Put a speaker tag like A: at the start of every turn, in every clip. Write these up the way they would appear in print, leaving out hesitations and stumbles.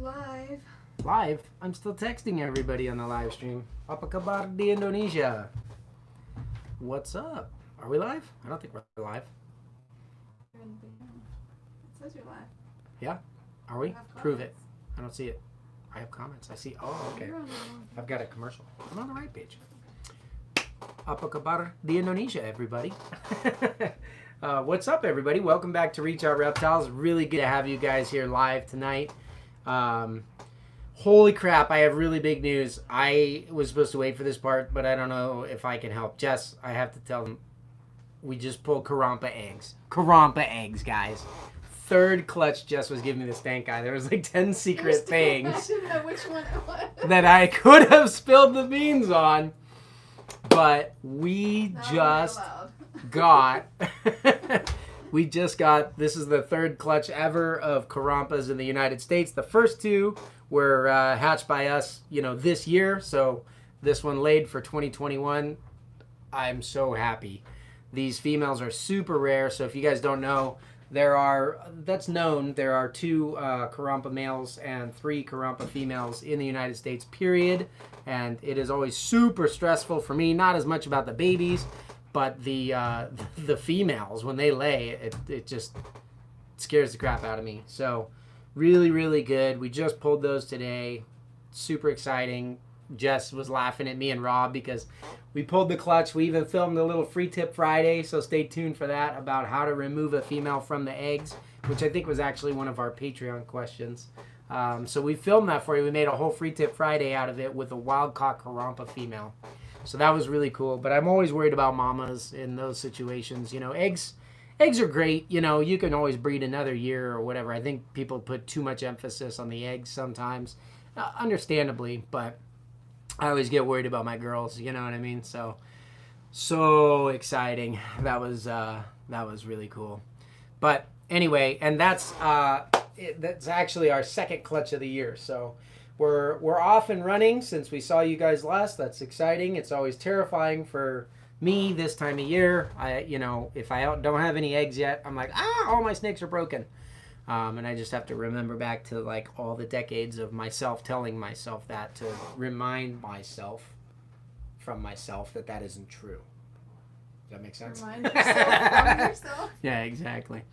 A: live.
B: Live? I'm still texting everybody on the live stream. Apa kabar di Indonesia? What's up? Are we live? I don't think we're live.
A: It says you're live.
B: Yeah? Are we? Prove it. I don't see it. I have comments. I see. Oh, okay. I've got a commercial. I'm on the right page. Apa kabar di Indonesia, everybody? What's up, everybody? Welcome back to Out Reptiles. Really good to have you guys here live tonight. Holy crap, I have really big news. I was supposed to wait for this part, but I don't know if I can help. Jess, I have to tell them, we just pulled Karampa eggs. Karampa eggs, guys. Third clutch Jess was giving me the stank eye. There was like 10 secret things
A: I didn't know which one it was.
B: that I could have spilled the beans on. But we just got, this is the third clutch ever of Karampas in the United States. The first two were hatched by us, this year. So this one laid for 2021. I'm so happy. These females are super rare. So if you guys don't know, there are two Karampa males and 3 Karampa females in the United States, period. And it is always super stressful for me, not as much about the babies, but the females, when they lay, it just scares the crap out of me. So really, really good. We just pulled those today. Super exciting. Jess was laughing at me and Rob because we pulled the clutch. We even filmed a little free tip Friday, so stay tuned for that, about how to remove a female from the eggs, which I think was actually one of our Patreon questions. So we filmed that for you. We made a whole free tip Friday out of it with a wild-caught Karampa female. So that was really cool. But I'm always worried about mamas in those situations. Eggs are great. You can always breed another year or whatever. I think people put too much emphasis on the eggs sometimes, understandably, but I always get worried about my girls, you know what I mean? So exciting. That was really cool. But anyway, and that's actually our second clutch of the year. So we're off and running since we saw you guys last. That's exciting. It's always terrifying for me this time of year. If I don't have any eggs yet, I'm like, all my snakes are broken. And I just have to remember back to like all the decades of myself telling myself that, to remind myself from myself that isn't true. Does that make sense?
A: Remind yourself from yourself.
B: Yeah, exactly.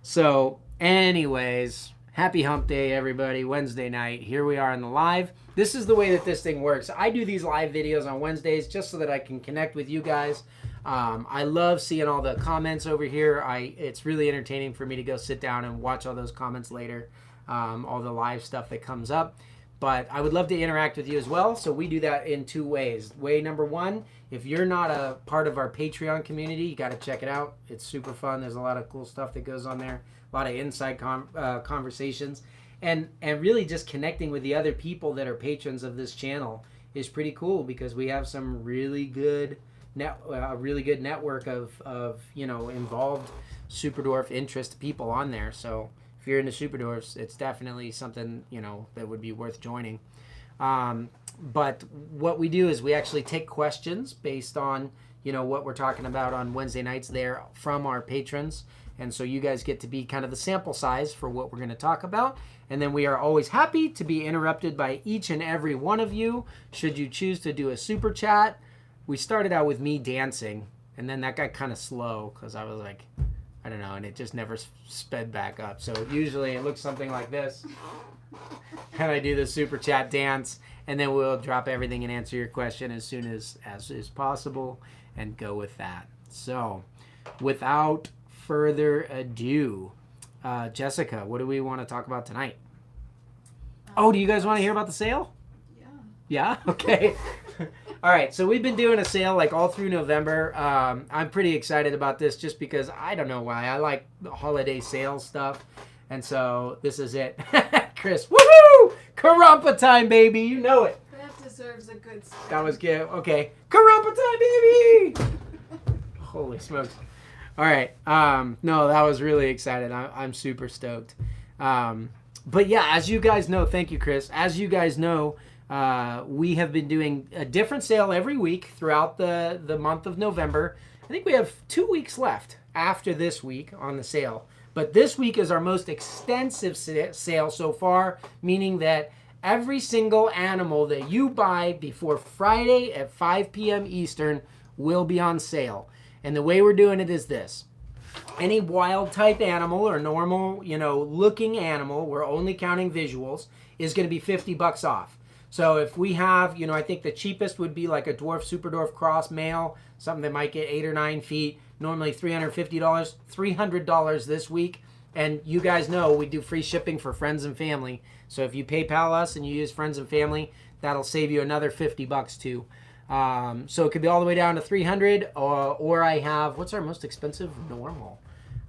B: So anyways, happy hump day, everybody. Wednesday night. Here we are in the live. This is the way that this thing works. I do these live videos on Wednesdays just so that I can connect with you guys. I love seeing all the comments over here. It's really entertaining for me to go sit down and watch all those comments later, all the live stuff that comes up. But I would love to interact with you as well. So we do that in 2 ways. Way number 1, if you're not a part of our Patreon community, you got to check it out. It's super fun. There's a lot of cool stuff that goes on there. A lot of inside conversations. And really just connecting with the other people that are patrons of this channel is pretty cool, because we have some really good a really good network of involved super dwarf interest people on there. So if you're into super dwarfs, it's definitely something that would be worth joining. But what we do is we actually take questions based on what we're talking about on Wednesday nights there from our patrons, and so you guys get to be kind of the sample size for what we're going to talk about. And then we are always happy to be interrupted by each and every one of you should you choose to do a super chat. We started out with me dancing, and then that got kind of slow because I was like, I don't know, and it just never sped back up. So usually it looks something like this, and I do the super chat dance, and then we'll drop everything and answer your question as soon as is possible and go with that. So without further ado, Jessica, what do we want to talk about tonight? Oh, do you guys want to hear about the sale?
A: Yeah.
B: Yeah? Okay. All right, so we've been doing a sale like all through November. I'm pretty excited about this just because I don't know why. I like the holiday sale stuff, and so this is it. Chris, woohoo! Karampa time, baby. You know it.
A: That deserves a good spin.
B: That was good. Okay. Karampa time, baby! Holy smokes. All right. No, that was really excited. I'm super stoked. But yeah, as you guys know, thank you, Chris. As you guys know, we have been doing a different sale every week throughout the month of November. I think we have 2 weeks left after this week on the sale. But this week is our most extensive sale so far, meaning that every single animal that you buy before Friday at 5 p.m. Eastern will be on sale. And the way we're doing it is this. Any wild type animal or normal, looking animal, we're only counting visuals, is going to be $50 off. So if we have, I think the cheapest would be like a dwarf, super dwarf cross male, something that might get 8 or 9 feet, normally $350, $300 this week. And you guys know we do free shipping for friends and family. So if you PayPal us and you use friends and family, that'll save you another $50 too. So it could be all the way down to 300, or I have, what's our most expensive normal?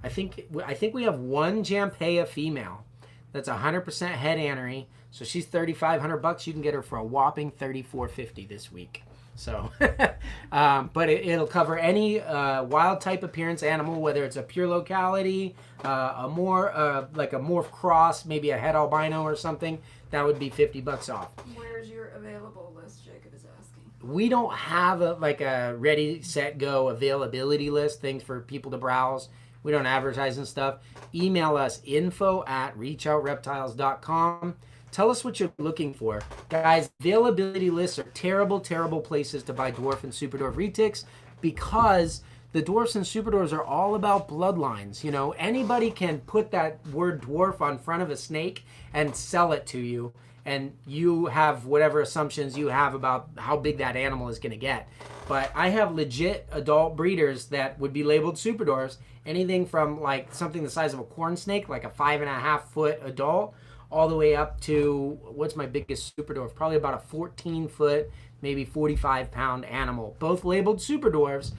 B: I think we have one Jampea female that's 100% head anery. So she's $3,500. You can get her for a whopping $3,450 this week. So, but it'll cover any wild type appearance animal, whether it's a pure locality, a more like a morph cross, maybe a head albino or something. That would be $50 off.
A: Where's your available list, Jacob is asking?
B: We don't have a ready, set, go availability list, things for people to browse. We don't advertise and stuff. Email us info@reachoutreptiles.com. Tell us what you're looking for. Guys, availability lists are terrible, terrible places to buy dwarf and super dwarf retics because the dwarfs and super dwarfs are all about bloodlines. Anybody can put that word dwarf on front of a snake and sell it to you, and you have whatever assumptions you have about how big that animal is going to get. But I have legit adult breeders that would be labeled super dwarfs, anything from like something the size of a corn snake, like a 5.5 foot adult, all the way up to, what's my biggest super dwarf? Probably about a 14 foot, maybe 45 pound animal. Both labeled super dwarfs,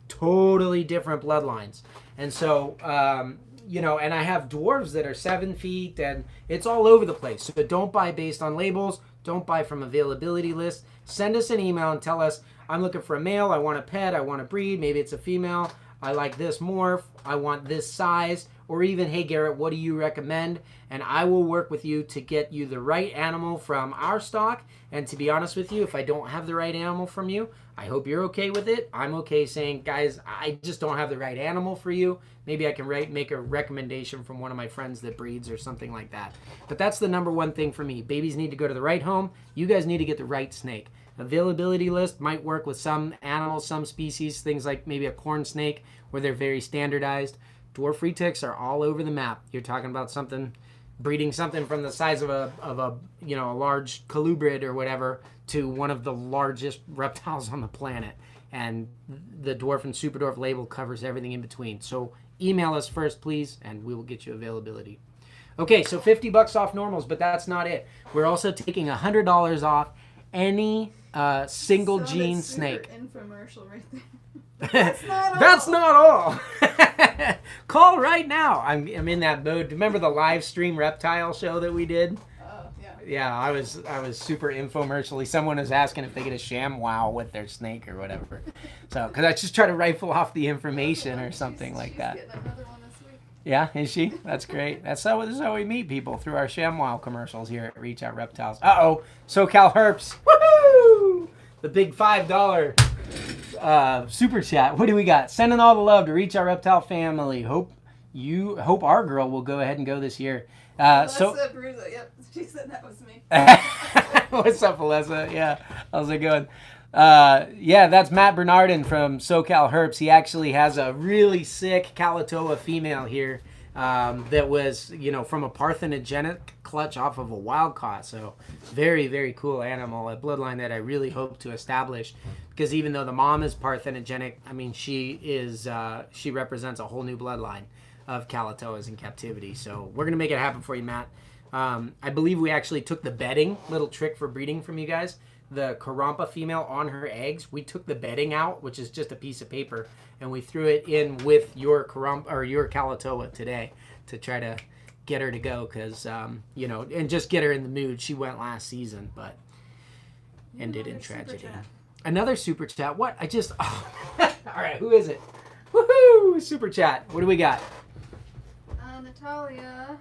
B: totally different bloodlines. And so, and I have dwarves that are 7 feet, and it's all over the place. So don't buy based on labels. Don't buy from availability lists. Send us an email and tell us, I'm looking for a male, I want a pet, I want to breed, maybe it's a female, I like this morph, I want this size, or even, hey Garrett, what do you recommend? And I will work with you to get you the right animal from our stock. And to be honest with you, if I don't have the right animal from you, I hope you're okay with it. I'm okay saying, guys, I just don't have the right animal for you. Maybe I can make a recommendation from one of my friends that breeds or something like that. But that's the number one thing for me. Babies need to go to the right home. You guys need to get the right snake. Availability list might work with some animals, some species, things like maybe a corn snake where they're very standardized. Dwarf retics are all over the map. You're talking about breeding something from the size of a large colubrid or whatever to one of the largest reptiles on the planet. And the dwarf and super dwarf label covers everything in between. So email us first, please, and we will get you availability. Okay, so $50 off normals, but that's not it. We're also taking $100 off any single gene snake.
A: Infomercial right there.
B: That's not all. Call right now. I'm in that mood. Remember the live stream reptile show that we did?
A: Oh, yeah.
B: Yeah, I was super infomercially. Someone was asking if they get a sham wow with their snake or whatever. So, because I just try to rifle off the information or something like that.
A: She's getting another one this week.
B: Yeah, is she? That's great. This is how we meet people, through our ShamWow commercials here at Reach Out Reptiles. Uh-oh, SoCal Herps. Woohoo! The big $5 super chat. What do we got? Sending all the love to Reach Our Reptile family. Hope our girl will go ahead and go this year.
A: Alyssa Bruza, yep, she said that was me.
B: What's up, Alyssa? Yeah, how's it going? Yeah, that's Matt Bernardin from SoCal Herps. He actually has a really sick Kalatoa female here that was, from a parthenogenic clutch off of a wild caught. So very, very cool animal, a bloodline that I really hope to establish, because even though the mom is parthenogenic, I mean, she represents a whole new bloodline of Kalatoas in captivity. So we're going to make it happen for you, Matt. I believe we actually took the bedding, little trick for breeding from you guys. The Karampa female on her eggs, we took the bedding out, which is just a piece of paper, and we threw it in with your Karampa or your Kalatoa today to try to get her to go, because and just get her in the mood. She went last season, but ended in tragedy. Another super chat. What? All right, who is it? Woohoo! Super chat. What do we got?
A: Natalia,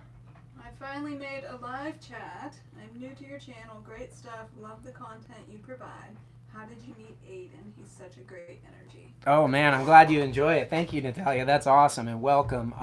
A: I finally made a live chat. I'm new to your channel. Great stuff. Love the content you provide. How did you meet Aiden? He's such a great energy.
B: Oh man, I'm glad you enjoy it. Thank you, Natalia. That's awesome and welcome.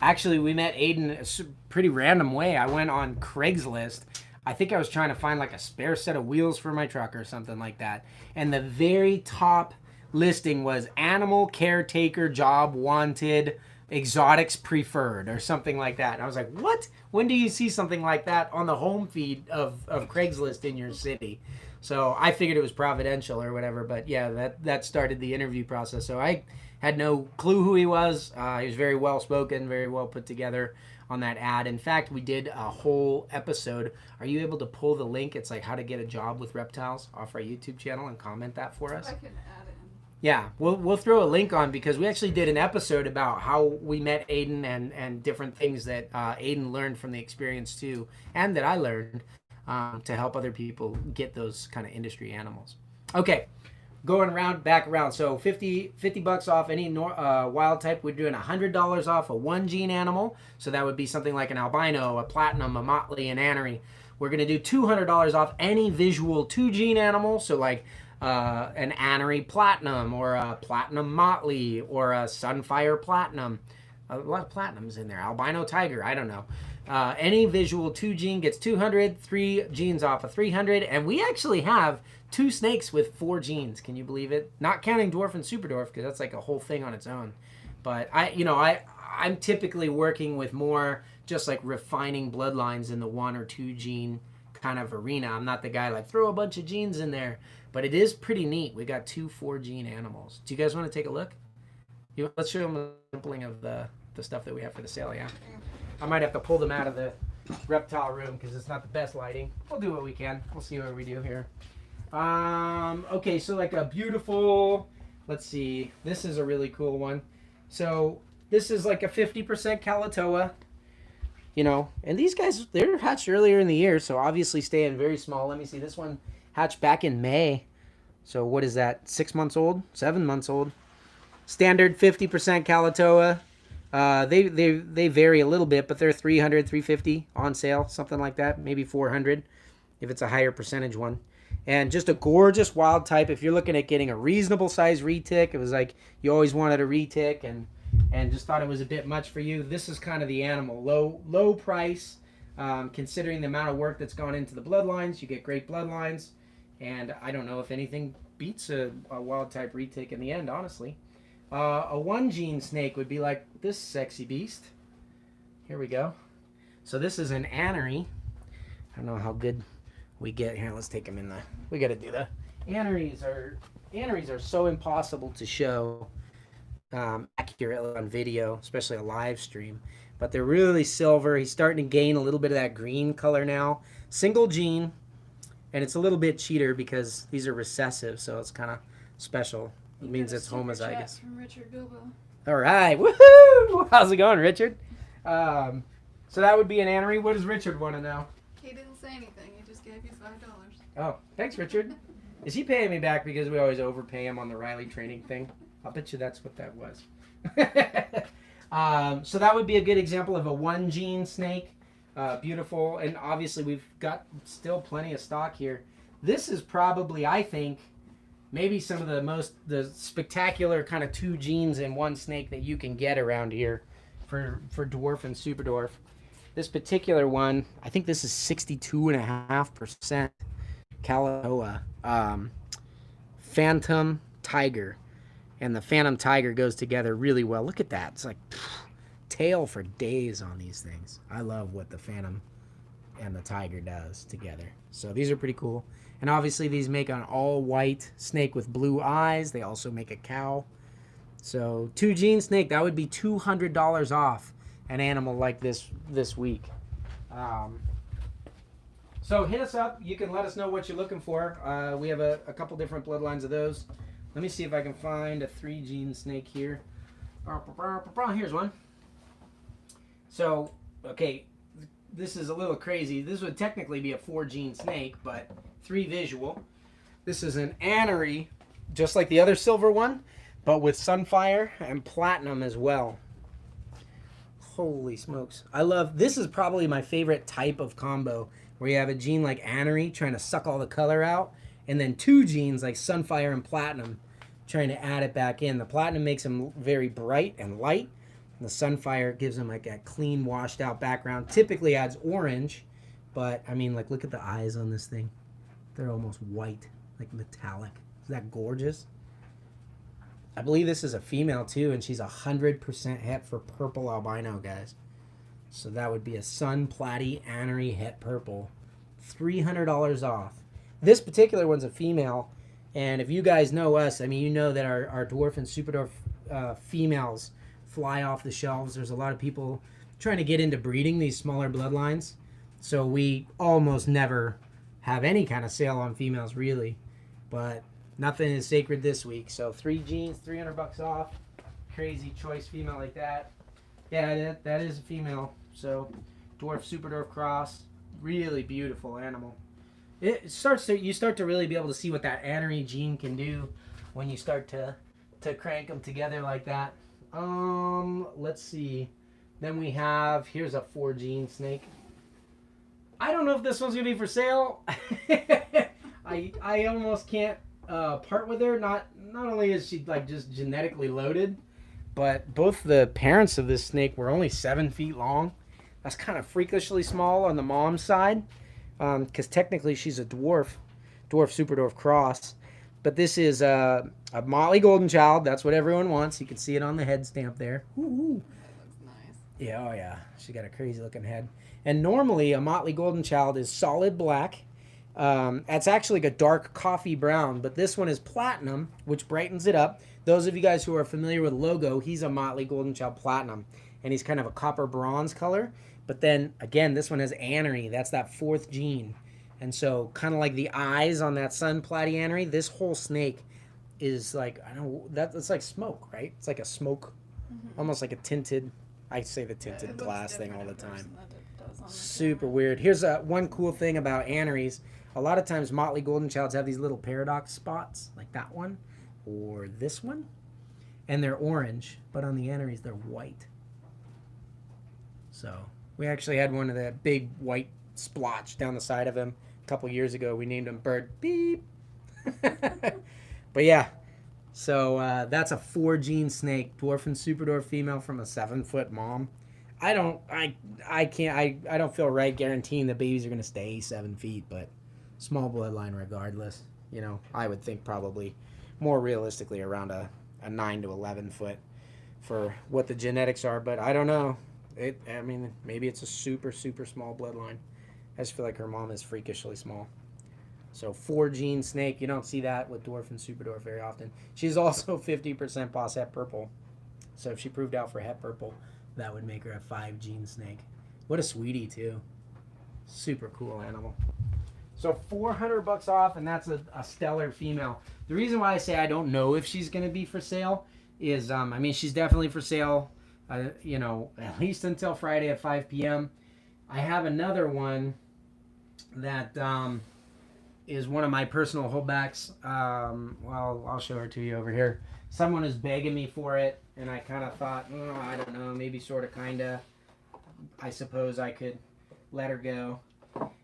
B: Actually, we met Aiden a pretty random way. I went on Craigslist. I think I was trying to find like a spare set of wheels for my truck or something like that. And the very top listing was animal caretaker job wanted, exotics preferred, or something like that. And I was like, what? When do you see something like that on the home feed of Craigslist in your city? So I figured it was providential or whatever. But yeah, that started the interview process. So I had no clue who he was. He was very well spoken, very well put together on that ad. In fact, we did a whole episode. Are you able to pull the link? It's like how to get a job with reptiles off our YouTube channel and comment that for us.
A: I can add it in.
B: Yeah, we'll throw a link on because we actually did an episode about how we met Aiden and different things that Aiden learned from the experience too, and that I learned to help other people get those kind of industry animals. Okay, going back around. So $50 off any wild type. We're doing $100 off a one gene animal. So that would be something like an albino, a platinum, a motley, an anery. We're going to do $200 off any visual two gene animal. So like an anery platinum or a platinum motley or a sunfire platinum. A lot of platinums in there. Albino tiger, I don't know. Any visual two gene gets 200, 3 genes off of 300, and we actually have 2 snakes with 4 genes. Can you believe it? Not counting dwarf and super dwarf because that's like a whole thing on its own. But I'm typically working with more just like refining bloodlines in the 1 or 2 gene kind of arena. I'm not the guy like throw a bunch of genes in there, but it is pretty neat. We got 2 4 gene animals. Do you guys want to take a look? Let's show them a sampling of the stuff that we have for the sale. Yeah. I might have to pull them out of the reptile room because it's not the best lighting. We'll do what we can. We'll see what we do here. Okay, so like a beautiful, let's see. This is a really cool one. So this is like a 50% Kalatoa, and these guys, they're hatched earlier in the year, so obviously staying very small. Let me see. This one hatched back in May. So what is that? 6 months old? 7 months old? Standard 50% Kalatoa. They vary a little bit, but they're 300, 350 on sale, something like that, maybe 400 if it's a higher percentage one. And just a gorgeous wild type. If you're looking at getting a reasonable size retic, it was like you always wanted a retic and just thought it was a bit much for you. This is kind of the animal. Low price, considering the amount of work that's gone into the bloodlines. You get great bloodlines, and I don't know if anything beats a wild type retic in the end, honestly. A one gene snake would be like this sexy beast. Here we go. So this is an anery. I don't know how good we get here. Let's take them in we got to do the aneries are so impossible to show accurately on video, especially a live stream, but they're really silver. He's starting to gain a little bit of that green color now. Single gene, and it's a little bit cheater because these are recessive, so it's kind of special. It means it's homozygous.
A: From Richard Bilbo.
B: All right. Woohoo! How's it going, Richard? So that would be an anery. What does Richard want to know?
A: He didn't say anything. He just gave you $5.
B: Oh, thanks, Richard. Is he paying me back because we always overpay him on the Riley training thing? I'll bet you that's what that was. So that would be a good example of a one gene snake. Beautiful. And obviously we've got still plenty of stock here. This is probably, I think, maybe some of the spectacular kind of 2 genes in one snake that you can get around here for dwarf and super dwarf. This particular one, I think this is 62.5% Kalatoa. Phantom Tiger. And the Phantom Tiger goes together really well. Look at that. It's like tail for days on these things. I love what the Phantom and the Tiger does together. So these are pretty cool. And obviously these make an all-white snake with blue eyes. They also make a cow. So 2 gene snake, that would be $200 off an animal like this week. So hit us up. You can let us know what you're looking for. We have a couple different bloodlines of those. Let me see if I can find a 3 gene snake here. Here's one. So, okay, this is a little crazy. This would technically be a 4 gene snake, but 3 visual. This is an anery, just like the other silver one, but with sunfire and platinum as well. Holy smokes. This is probably my favorite type of combo, where you have a gene like anery trying to suck all the color out, and then 2 genes like Sunfire and Platinum, trying to add it back in. The Platinum makes them very bright and light. And the Sunfire gives them like a clean, washed out background. Typically adds orange, but I mean, like, look at the eyes on this thing. They're almost white, like metallic. Is that gorgeous? I believe this is a female too, and she's 100% het for purple albino, guys. So that would be a Sun Platy Anery Het Purple. $300 off. This particular one's a female, and if you guys know us, I mean, you know that our dwarf and super dwarf females fly off the shelves. There's a lot of people trying to get into breeding these smaller bloodlines, so we almost never have any kind of sale on females, really. But nothing is sacred this week. So 3 genes, $300 off. Crazy choice female like that. Yeah, that is a female. So dwarf, super dwarf cross, really beautiful animal. You start to really be able to see what that anery gene can do when you start to crank them together like that. Let's see. Then we have, here's a 4 gene snake. I don't know if this one's gonna be for sale. I almost can't part with her. Not only is she like just genetically loaded, but both the parents of this snake were only 7 feet long. That's kind of freakishly small on the mom's side, because technically she's a dwarf super dwarf cross. But this is a Motley Golden Child. That's what everyone wants. You can see it on the head stamp there. Ooh.
A: That looks nice.
B: Yeah, oh yeah. She got a crazy looking head. And normally a Motley Golden Child is solid black. It's actually like a dark coffee brown, but this one is platinum, which brightens it up. Those of you guys who are familiar with logo, he's a Motley Golden Child Platinum, and he's kind of a copper bronze color. But then again, this one has anery. That's that 4th gene. And so kind of like the eyes on that Sun Platy anery, this whole snake is like, I don't know, that's like smoke, right? It's like a smoke, almost like a tinted, I say the tinted glass thing all the time. Super weird. Here's one cool thing about aneries. A lot of times Motley Golden Childs have these little paradox spots, like that one, or this one, and they're orange, but on the aneries they're white. So we actually had one of the big white splotch down the side of him a couple years ago. We named him Bird Beep. But yeah, so that's a 4 gene snake, dwarf and super dwarf female from a 7-foot mom. I don't feel right guaranteeing the babies are going to stay 7 feet, but small bloodline regardless. You know, I would think probably more realistically around a 9 to 11 foot for what the genetics are, but I don't know. I mean, maybe it's a super, super small bloodline. I just feel like her mom is freakishly small. So 4 gene snake, you don't see that with dwarf and super dwarf very often. She's also 50% pos het purple. So if she proved out for het purple, that would make her a 5 gene snake. What a sweetie too. Super cool animal. So $400 off, and that's a stellar female. The reason why I say I don't know if she's going to be for sale is, I mean, she's definitely for sale, you know, at least until Friday at 5 p.m. I have another one that is one of my personal holdbacks. Well, I'll show her to you over here. Someone is begging me for it, and I kind of thought, oh, I don't know, maybe sort of, kind of. I suppose I could let her go.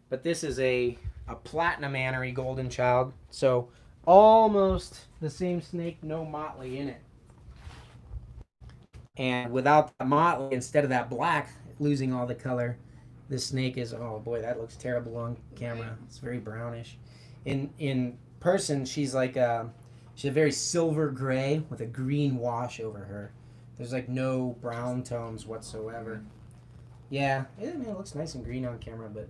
B: But this is a platinum anery golden child. So almost the same snake, no motley in it. And without the motley, instead of that black losing all the color, this snake is, oh boy, that looks terrible on camera. It's very brownish. In person, she's like she's a very silver gray with a green wash over her. There's like no brown tones whatsoever. Yeah, I mean, it looks nice and green on camera, but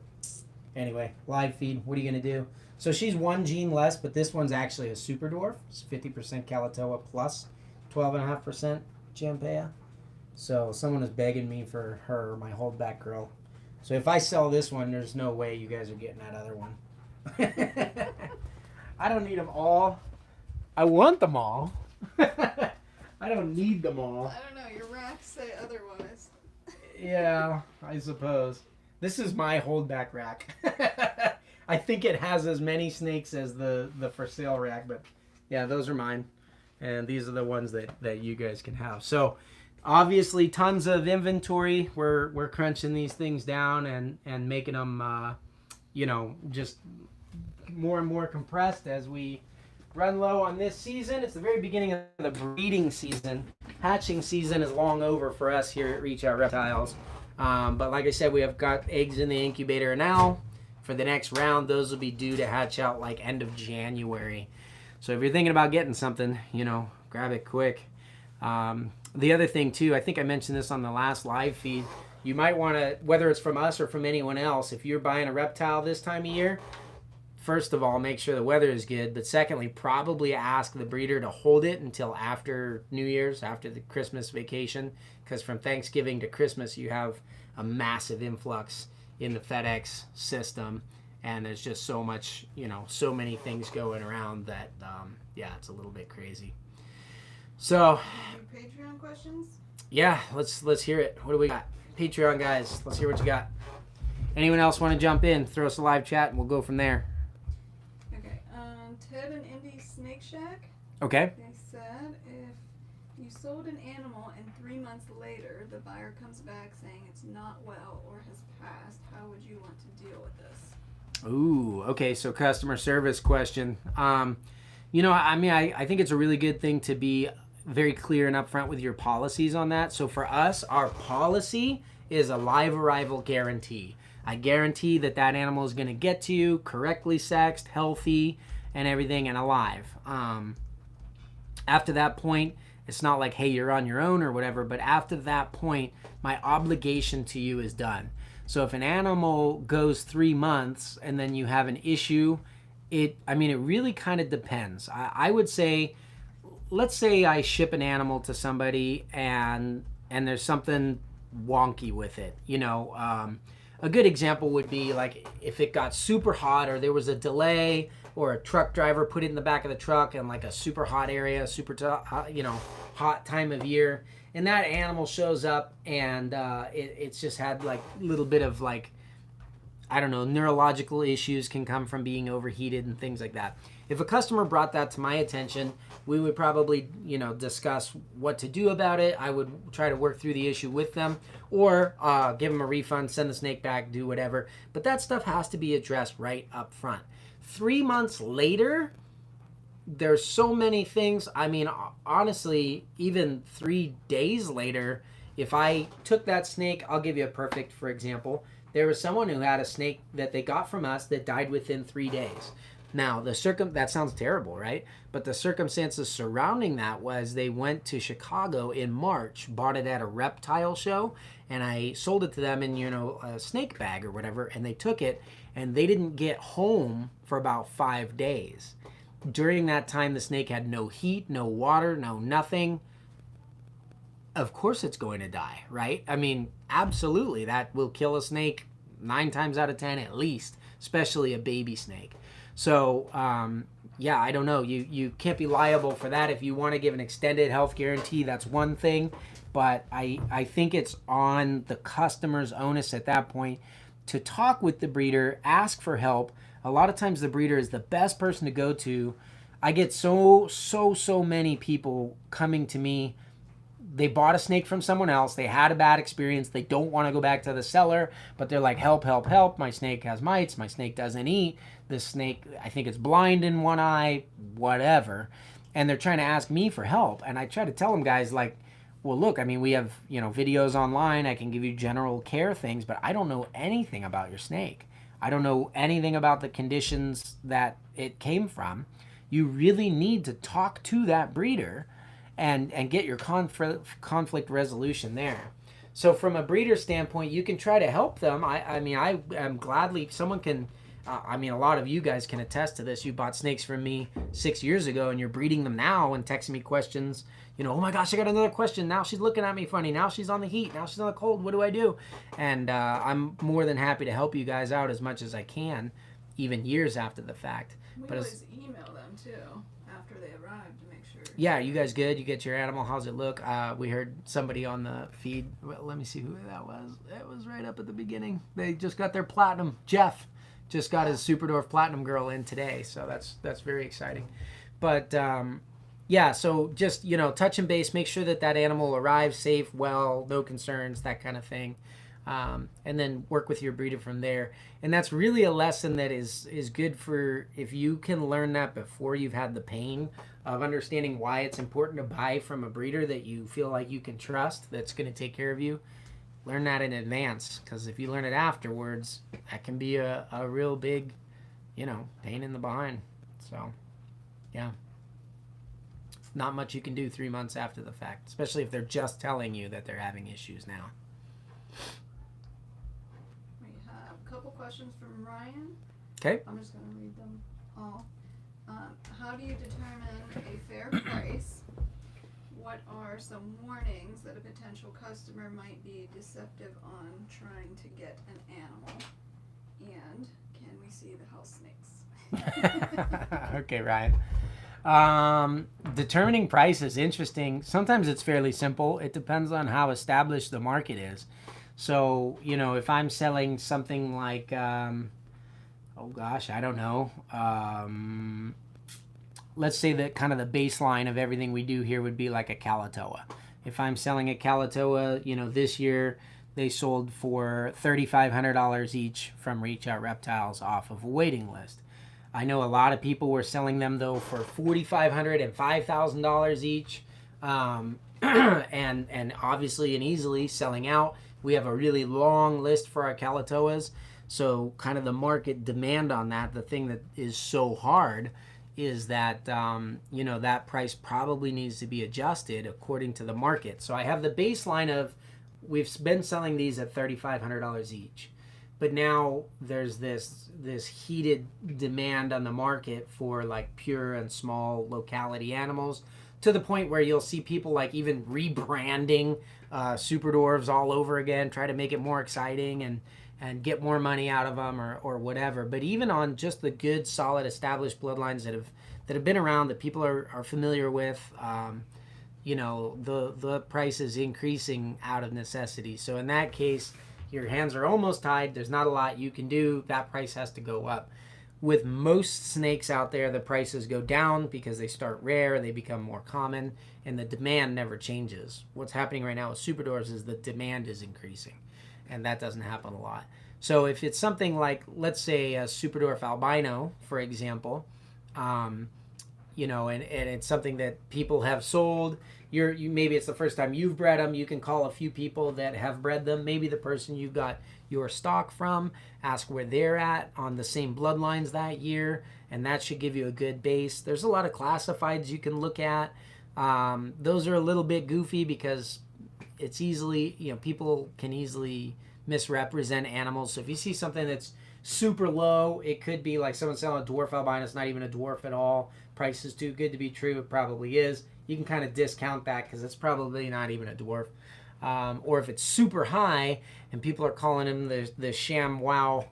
B: anyway, live feed, what are you going to do? So she's 1 gene less, but this one's actually a super dwarf. It's 50% Calatoa plus 12.5% Champea. So someone is begging me for her, my holdback girl. So if I sell this one, there's no way you guys are getting that other one. I don't need them all. I want them all. I don't need them all.
A: I don't know. Your racks say otherwise.
B: Yeah, I suppose. This is my holdback rack. I think it has as many snakes as the for sale rack, but yeah, those are mine. And these are the ones that you guys can have. So obviously tons of inventory. We're crunching these things down and making them, you know, just more and more compressed as we run low on this season. It's the very beginning of the breeding season. Hatching season is long over for us here at Reach Out Reptiles. But like I said, we have got eggs in the incubator now. For the next round, those will be due to hatch out like end of January. So if you're thinking about getting something, you know, grab it quick. The other thing too, I think I mentioned this on the last live feed, you might want to, whether it's from us or from anyone else, if you're buying a reptile this time of year, first of all, make sure the weather is good. But secondly, probably ask the breeder to hold it until after New Year's, after the Christmas vacation. Because from Thanksgiving to Christmas, you have a massive influx in the FedEx system. And there's just so much, you know, so many things going around that, yeah, it's a little bit crazy. So,
A: Patreon questions?
B: Yeah, let's hear it. What do we got? Patreon guys, let's hear what you got. Anyone else want to jump in? Throw us a live chat and we'll go from there.
A: Okay. Ted and Indy Snake Shack.
B: Okay.
A: They said if you sold an animal and 3 months later the buyer comes back saying it's not well or has passed, how would you want to deal with this?
B: Ooh, okay. So customer service question. You know, I mean, I think it's a really good thing to be very clear and upfront with your policies on that. So for us, our policy is a live arrival guarantee. I guarantee that that animal is going to get to you correctly sexed, healthy, and everything, and alive. After that point, it's not like, hey, you're on your own or whatever, but after that point, my obligation to you is done. So if an animal goes 3 months and then you have an issue, it really kind of depends. I would say, let's say I ship an animal to somebody and there's something wonky with it. You know, a good example would be like if it got super hot or there was a delay or a truck driver put it in the back of the truck in like a super hot area, hot time of year, and that animal shows up and it's just had like a little bit of like, I don't know, neurological issues can come from being overheated and things like that. If a customer brought that to my attention, we would probably, discuss what to do about it. I would try to work through the issue with them or give them a refund, send the snake back, do whatever. But that stuff has to be addressed right up front. 3 months later, there's so many things. I mean, honestly, even 3 days later, if I took that snake, I'll give you a perfect, for example. There was someone who had a snake that they got from us that died within 3 days. Now, that sounds terrible, right? But the circumstances surrounding that was they went to Chicago in March, bought it at a reptile show, and I sold it to them in, a snake bag or whatever, and they took it, and they didn't get home for about 5 days. During that time, the snake had no heat, no water, no nothing. Of course it's going to die, right? I mean, absolutely, that will kill a snake 9 times out of 10 at least, especially a baby snake. So, I don't know. You can't be liable for that. If you want to give an extended health guarantee, that's one thing. But I think it's on the customer's onus at that point to talk with the breeder, ask for help. A lot of times the breeder is the best person to go to. I get so many people coming to me. They bought a snake from someone else. They had a bad experience. They don't want to go back to the seller, but they're like, help, help, help. My snake has mites. My snake doesn't eat. This snake, I think it's blind in one eye, whatever. And they're trying to ask me for help. And I try to tell them guys like, well, look, I mean, we have, videos online. I can give you general care things, but I don't know anything about your snake. I don't know anything about the conditions that it came from. You really need to talk to that breeder and get your conflict resolution there. So from a breeder standpoint, you can try to help them. I am gladly, someone can, a lot of you guys can attest to this. You bought snakes from me 6 years ago and you're breeding them now and texting me questions. Oh my gosh, I got another question. Now she's looking at me funny. Now she's on the heat. Now she's on the cold. What do I do? And I'm more than happy to help you guys out as much as I can, even years after the fact.
A: We always email them too after they arrive to make sure.
B: Yeah, you guys good? You get your animal? How's it look? We heard somebody on the feed. Well, let me see who that was. It was right up at the beginning. They just got their platinum. Jeff just got his Superdorf Platinum Girl in today, so that's very exciting. But so just touch and base, make sure that animal arrives safe, well, no concerns, that kind of thing. and then work with your breeder from there. And that's really a lesson that is good for if you can learn that before you've had the pain of understanding why it's important to buy from a breeder that you feel like you can trust, that's going to take care of you. Learn that in advance, because if you learn it afterwards, that can be a real big, pain in the behind. So, yeah. Not much you can do 3 months after the fact, especially if they're just telling you that they're having issues now.
A: We have a couple questions from Ryan.
B: Okay.
A: I'm just going to read them all. How do you determine a fair price? What are some warnings that a potential customer might be deceptive on trying to get an animal? And can we see the house snakes?
B: Okay, Ryan. Determining price is interesting. Sometimes it's fairly simple. It depends on how established the market is. So, if I'm selling something like, I don't know. Let's say that kind of the baseline of everything we do here would be like a Kalatoa. If I'm selling a Kalatoa, this year they sold for $3,500 each from Out Reptiles off of a waiting list. I know a lot of people were selling them though for $4,500 and $5,000 each, and obviously and easily selling out. We have a really long list for our Kalatoas, so kind of the market demand on that. The thing that is so hard is that that price probably needs to be adjusted according to the market. So I have the baseline of we've been selling these at $3,500 each. But now there's this heated demand on the market for like pure and small locality animals, to the point where you'll see people like even rebranding super dwarves all over again, try to make it more exciting and get more money out of them or whatever. But even on just the good, solid, established bloodlines that have been around, that people are familiar with, the price is increasing out of necessity. So in that case, your hands are almost tied. There's not a lot you can do. That price has to go up. With most snakes out there, the prices go down because they start rare, they become more common, and the demand never changes. What's happening right now with super dwarves is the demand is increasing, and that doesn't happen a lot. So if it's something like, let's say, a super dwarf albino, for example, and it's something that people have sold. You maybe it's the first time you've bred them. You can call a few people that have bred them. Maybe the person you got your stock from, ask where they're at on the same bloodlines that year, and that should give you a good base. There's a lot of classifieds you can look at. Those are a little bit goofy because it's easily, people can easily misrepresent animals. So if you see something that's super low, it could be like someone selling a dwarf albino. It's not even a dwarf at all. Price is too good to be true. It probably is. You can kind of discount that because it's probably not even a dwarf. Or if it's super high and people are calling him the sham wow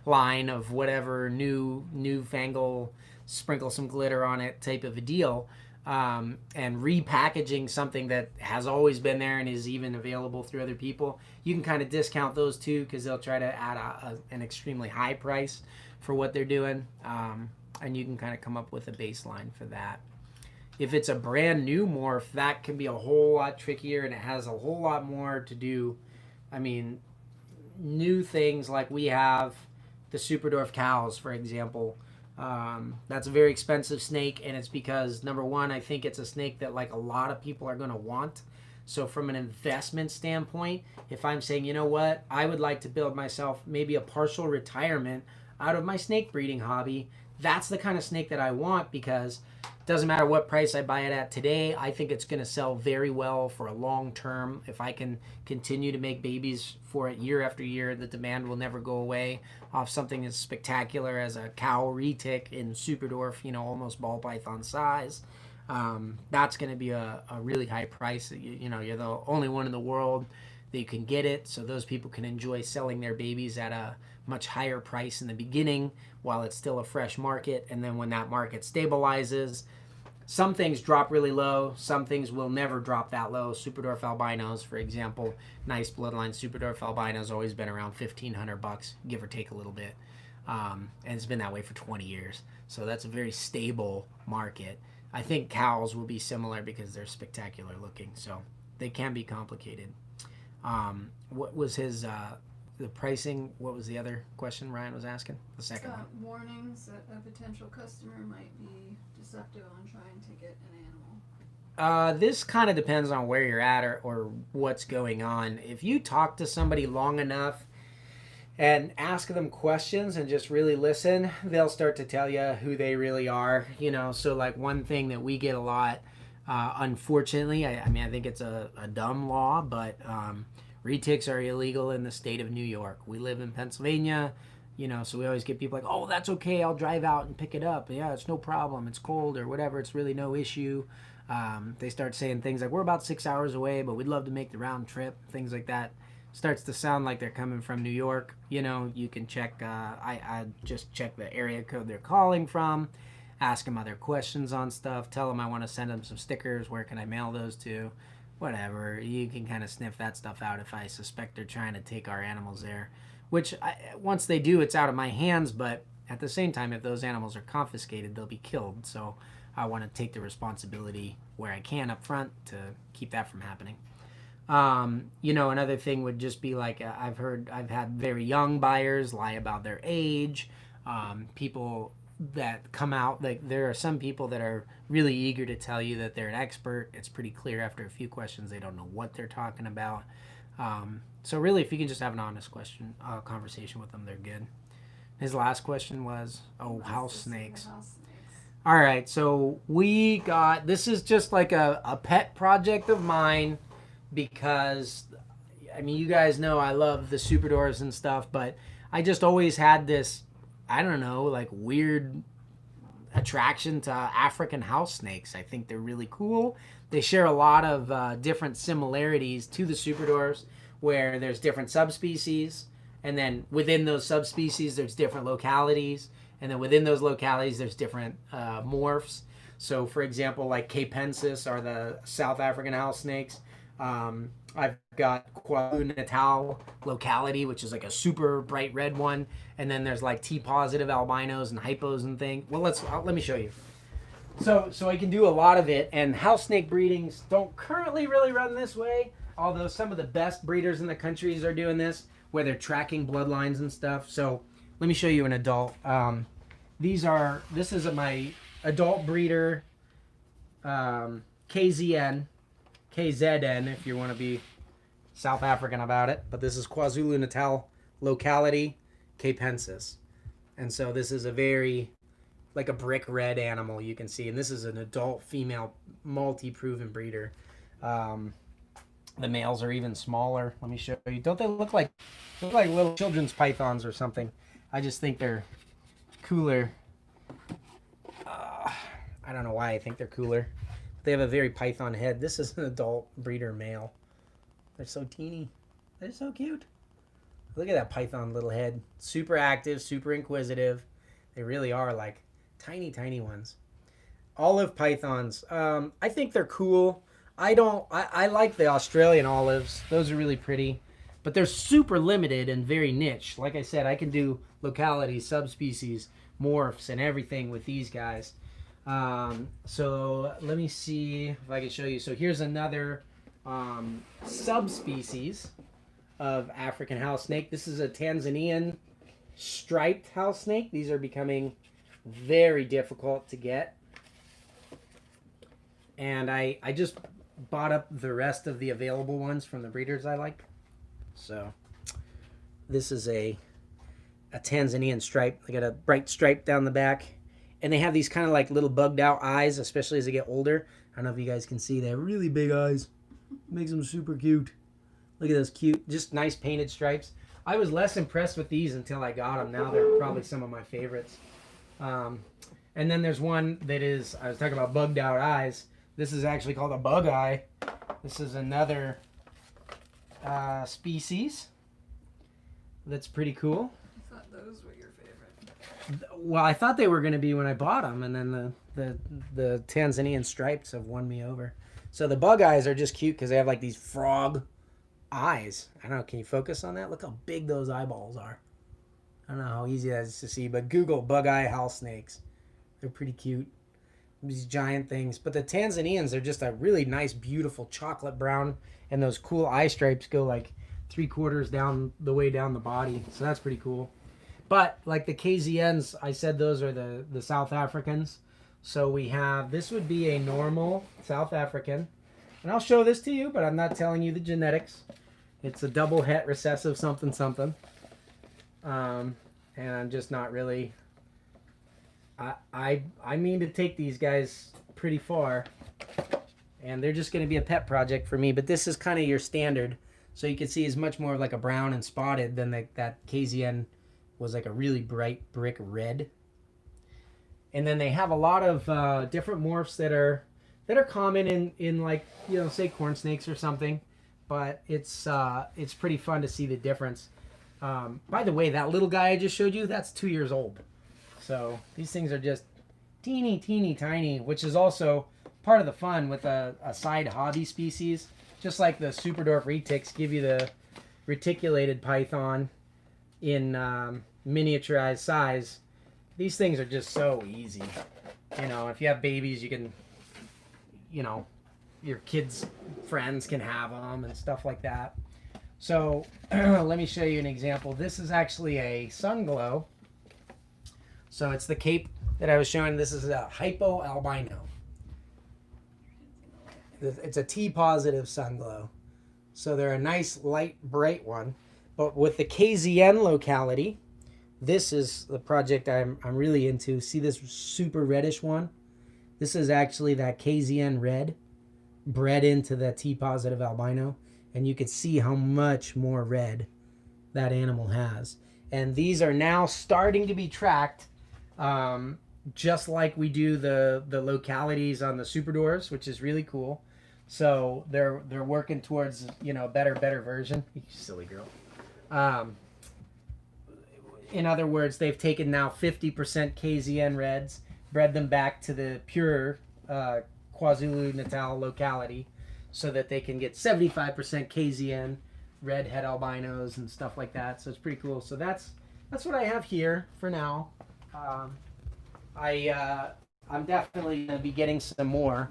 B: line of whatever newfangled, sprinkle some glitter on it type of a deal, and repackaging something that has always been there and is even available through other people, you can kind of discount those too because they'll try to add an extremely high price for what they're doing, and you can kind of come up with a baseline for that. If it's a brand new morph, that can be a whole lot trickier, and it has a whole lot more to do. I mean, new things like we have the super dwarf cows, for example. That's a very expensive snake, and it's because, number one, I think it's a snake that like a lot of people are going to want. So from an investment standpoint, if I'm saying, you know what, I would like to build myself maybe a partial retirement out of my snake breeding hobby, that's the kind of snake that I want, because it doesn't matter what price I buy it at today, I think it's going to sell very well for a long term. If I can continue to make babies for it year after year, the demand will never go away off something as spectacular as a cow retic in super dwarf, almost ball python size. That's going to be a really high price. You're the only one in the world that you can get it, so those people can enjoy selling their babies at a much higher price in the beginning while it's still a fresh market. And then when that market stabilizes, some things drop really low, some things will never drop that low. Super dwarf albinos, for example, nice bloodline super dwarf albinos always been around $1,500, give or take a little bit, and it's been that way for 20 years. So that's a very stable market. I think cows will be similar because they're spectacular looking, so they can be complicated. What was his the pricing? What was the other question Ryan was asking? The second one.
A: Warnings that a potential customer might be deceptive on trying to get an animal.
B: This kind of depends on where you're at or what's going on. If you talk to somebody long enough and ask them questions and just really listen, they'll start to tell you who they really are. You know, so like one thing that we get a lot, unfortunately, I mean, I think it's a dumb law, but retics are illegal in the state of New York. We live in Pennsylvania, you know, so we always get people like, oh, that's okay, I'll drive out and pick it up. Yeah, it's no problem. It's cold or whatever. It's really no issue. They start saying things like, we're about 6 hours away, but we'd love to make the round trip, things like that. Starts to sound like they're coming from New York. You know, you can check, I just check the area code they're calling from, ask them other questions on stuff, tell them I want to send them some stickers, where can I mail those to, whatever. You can kind of sniff that stuff out if I suspect they're trying to take our animals there, which once they do, it's out of my hands, but at the same time, if those animals are confiscated, they'll be killed, so I want to take the responsibility where I can up front to keep that from happening. You know, another thing would just be like, I've had very young buyers lie about their age. People that come out, like there are some people that are really eager to tell you that they're an expert. It's pretty clear after a few questions they don't know what they're talking about. So really, if you can just have an honest conversation with them, they're good. His last question was, house snakes. All right, so this is just like a pet project of mine, because I mean, you guys know I love the superdwarves and stuff, but I just always had this, I don't know, like weird attraction to African house snakes. I think they're really cool. They share a lot of different similarities to the superdwarves, where there's different subspecies, and then within those subspecies there's different localities, and then within those localities there's different morphs. So for example, like Capensis are the South African house snakes. I've got KwaZulu-Natal locality, which is like a super bright red one, and then there's like T-positive albinos and hypos and things. Well, let me show you. So I can do a lot of it, and house snake breedings don't currently really run this way, although some of the best breeders in the countries are doing this, where they're tracking bloodlines and stuff. So let me show you an adult. This is my adult breeder, KZN if you want to be South African about it, but this is KwaZulu-Natal locality Capensis. And so this is a very, like a brick red animal, you can see, and this is an adult female multi-proven breeder. The males are even smaller. Let me show you. Don't they look like little children's pythons or something? I just think they're cooler. I don't know why I think they're cooler. They have a very python head. This is an adult breeder male. They're so teeny. They're so cute. Look at that python little head. Super active, super inquisitive. They really are like tiny, tiny ones. Olive pythons. I think they're cool. I like the Australian olives. Those are really pretty. But they're super limited and very niche. Like I said, I can do localities, subspecies, morphs, and everything with these guys. So let me see if I can show you. So here's another subspecies of African house snake. This is a Tanzanian striped house snake. These are becoming very difficult to get. And I just bought up the rest of the available ones from the breeders I like. So this is a Tanzanian stripe. They got a bright stripe down the back. And they have these kind of like little bugged out eyes, especially as they get older. I don't know if you guys can see. They have really big eyes. Makes them super cute. Look at those cute, just nice painted stripes. I was less impressed with these until I got them. Now they're probably some of my favorites. And then there's one that is, I was talking about bugged out eyes. This is actually called a bug eye. This is another species that's pretty cool.
A: I thought those were your favorite.
B: Well, I thought they were going to be when I bought them, and then the Tanzanian stripes have won me over. So the bug eyes are just cute because they have like these frog eyes. I don't know, can you focus on that? Look how big those eyeballs are. I don't know how easy that is to see, but Google bug eye house snakes. They're pretty cute. these giant things. But the Tanzanians are just a really nice, beautiful chocolate brown, and those cool eye stripes go like 3/4 down the way down the body. So that's pretty cool. But like the KZNs, I said those are the South Africans. So we have, this would be a normal South African. And I'll show this to you, but I'm not telling you the genetics. It's a double het recessive something something. And I'm just not really... I mean to take these guys pretty far. And they're just going to be a pet project for me. But this is kind of your standard. So you can see it's much more like a brown and spotted than that KZN was like a really bright brick red. And then they have a lot of different morphs that are common in like, you know, say corn snakes or something. But it's pretty fun to see the difference. By the way, that little guy I just showed you, that's 2 years old. So these things are just teeny tiny, which is also part of the fun with a side hobby species. Just like the Superdorf retics give you the reticulated python in miniaturized size. These things are just so easy. You know, if you have babies, you can, you know, your kids' friends can have them and stuff like that. So let me show you an example. This is actually a sun glow. So it's the cape that I was showing. This is a hypo albino. It's a T positive sun glow. So they're a nice light bright one. But with the KZN locality, this is the project I'm really into. See this super reddish one? This is actually that KZN red bred into the T positive albino. And you can see how much more red that animal has. And these are now starting to be tracked, just like we do the localities on the Superdors, which is really cool. So they're working towards, you know, a better version. You silly girl. In other words, they've taken now 50% KZN reds, bred them back to the pure KwaZulu-Natal locality, so that they can get 75% KZN red head albinos and stuff like that. So it's pretty cool. So that's what I have here for now. I'm definitely going to be getting some more.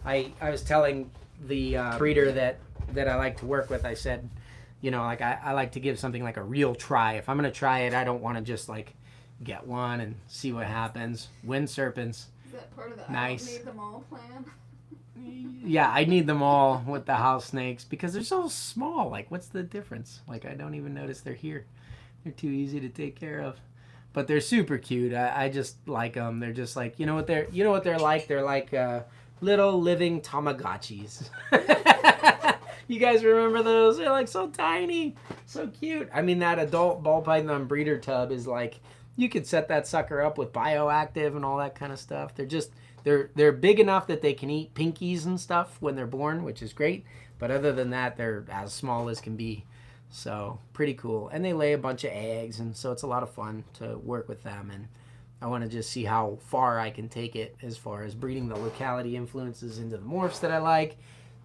B: I was telling the breeder that I like to work with, I said, you know, like I like to give something like a real try. If I'm going to try it, I don't want to just like get one and see what happens. Wind serpents.
A: Is that part of the
B: nice.
A: I don't need them all plan?
B: Yeah, I need them all with the house snakes because they're so small. Like, what's the difference? Like, I don't even notice they're here. They're too easy to take care of. But they're super cute. I just like them. They're just like, you know what they're like? They're like little living Tamagotchis. You guys remember those? They're like so tiny, so cute. I mean, that adult ball python breeder tub is like, you could set that sucker up with bioactive and all that kind of stuff. They're big enough that they can eat pinkies and stuff when they're born, which is great. But other than that, they're as small as can be. So pretty cool. And they lay a bunch of eggs, and so it's a lot of fun to work with them. And I want to just see how far I can take it as far as breeding the locality influences into the morphs that I like.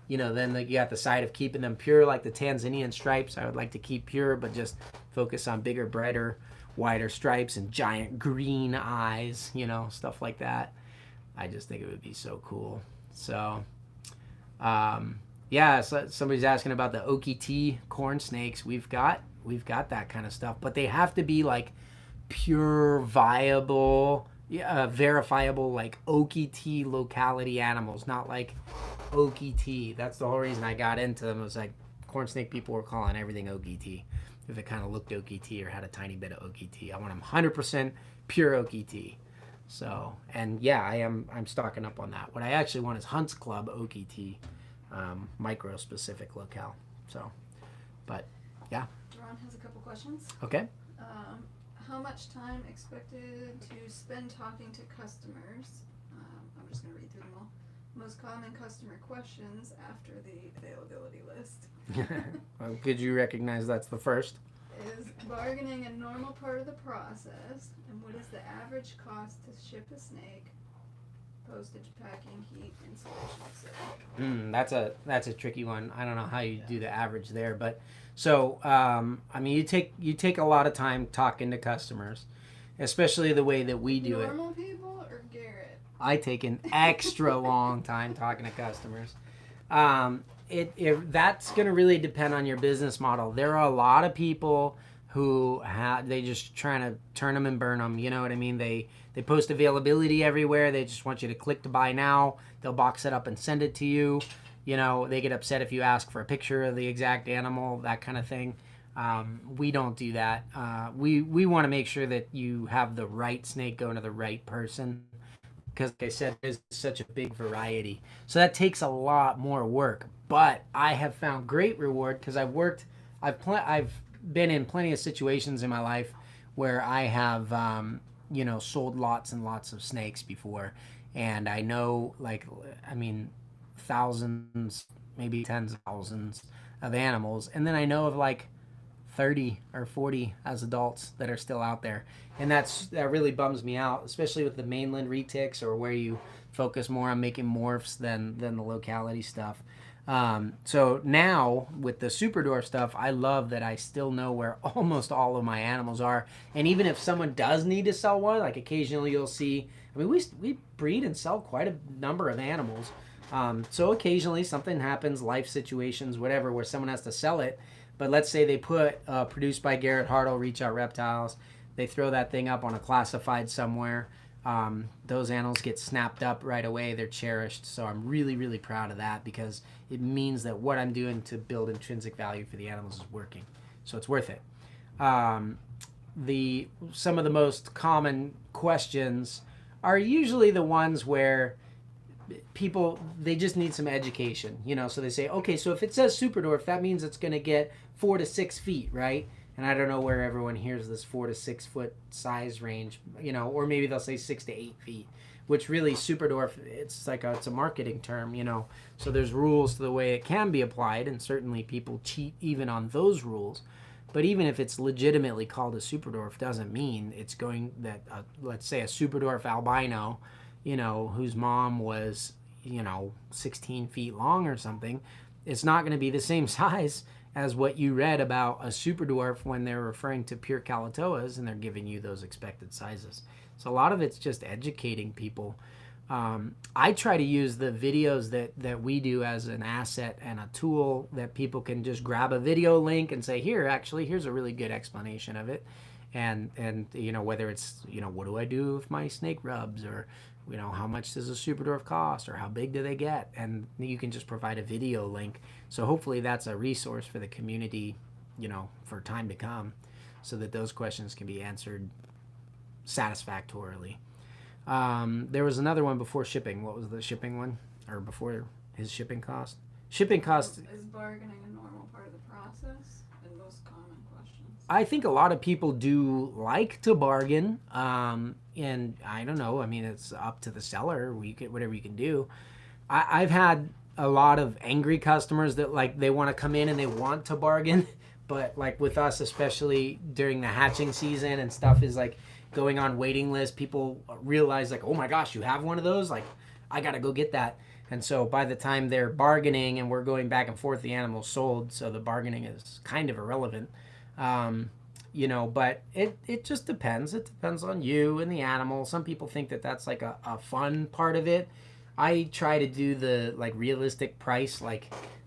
B: You know, then you got the side of keeping them pure, like the Tanzanian stripes. I would like to keep pure, but just focus on bigger, brighter, wider stripes and giant green eyes, you know, stuff like that. I just think it would be so cool. So, yeah, so somebody's asking about the Okie corn snakes. We've got that kind of stuff, but they have to be like pure, viable, verifiable, like Okie locality animals, not like Okie. That's the whole reason I got into them. It was like corn snake people were calling everything Okie. If it kind of looked Okie or had a tiny bit of Okie. I want them 100% pure Okie. So, and yeah, I'm stocking up on that. What I actually want is Hunts Club Okie, micro specific locale. So, but yeah.
A: Ron has a couple questions.
B: Okay.
A: How much time expected to spend talking to customers? I'm just going to read through them all. Most common customer questions after the availability list.
B: Well, could you recognize that's the first?
A: Is bargaining a normal part of the process? And what is the average cost to ship a snake? Postage, packing, heat, installation, etc.
B: That's a tricky one. I don't know how you do the average there, but so I mean, you take a lot of time talking to customers, especially the way that we do it.
A: Normal people or Garrett?
B: I take an extra long time talking to customers. That's going to really depend on your business model. There are a lot of people who they just trying to turn them and burn them. You know what I mean? They post availability everywhere. They just want you to click to buy now. They'll box it up and send it to you. You know, they get upset if you ask for a picture of the exact animal, that kind of thing. We don't do that. We want to make sure that you have the right snake going to the right person, because like I said, there's such a big variety. So that takes a lot more work. But I have found great reward because I've been in plenty of situations in my life where I have sold lots and lots of snakes before, and I know thousands, maybe tens of thousands of animals, and then I know of like 30 or 40 as adults that are still out there, and that really bums me out, especially with the mainland retics, or where you focus more on making morphs than the locality stuff. So now with the super dwarf stuff, I love that I still know where almost all of my animals are. And even if someone does need to sell one, like occasionally you'll see, I mean, we breed and sell quite a number of animals. So occasionally something happens, life situations, whatever, where someone has to sell it. But let's say they put produced by Garrett Hartle, Reach Out Reptiles. They throw that thing up on a classified somewhere. Those animals get snapped up right away. They're cherished. So I'm really, really proud of that, because it means that what I'm doing to build intrinsic value for the animals is working. So it's worth it. Some of the most common questions are usually the ones where people, they just need some education, so they say, okay, so if it says super dwarf, that means it's going to get 4 to 6 feet, right? And I don't know where everyone hears this 4 to 6 foot size range, or maybe they'll say 6 to 8 feet, which really super dwarf, it's a marketing term, so there's rules to the way it can be applied, and certainly people cheat even on those rules. But even if it's legitimately called a super dwarf, doesn't mean it's going that, let's say a super dwarf albino, whose mom was, 16 feet long or something, it's not going to be the same size as what you read about a super dwarf when they're referring to pure Calatoas and they're giving you those expected sizes. So a lot of it's just educating people. I try to use the videos that we do as an asset and a tool that people can just grab a video link and say, here's a really good explanation of it. And whether it's, what do I do if my snake rubs, or, how much does a super dwarf cost, or how big do they get? And you can just provide a video link. So hopefully that's a resource for the community, for time to come, so that those questions can be answered satisfactorily. There was another one before shipping. What was the shipping one? Or before his shipping cost? Shipping cost.
A: Is bargaining a normal part of the process? And most common questions.
B: I think a lot of people do like to bargain. And I don't know. I mean, it's up to the seller. Whatever you can do. I've had a lot of angry customers that they want to come in and they want to bargain. But with us, especially during the hatching season and stuff is going on waiting list, people realize oh my gosh, you have one of those? I got to go get that. And so by the time they're bargaining and we're going back and forth, the animal's sold. So the bargaining is kind of irrelevant. But it just depends. It depends on you and the animal. Some people think that that's a fun part of it. I try to do the realistic price.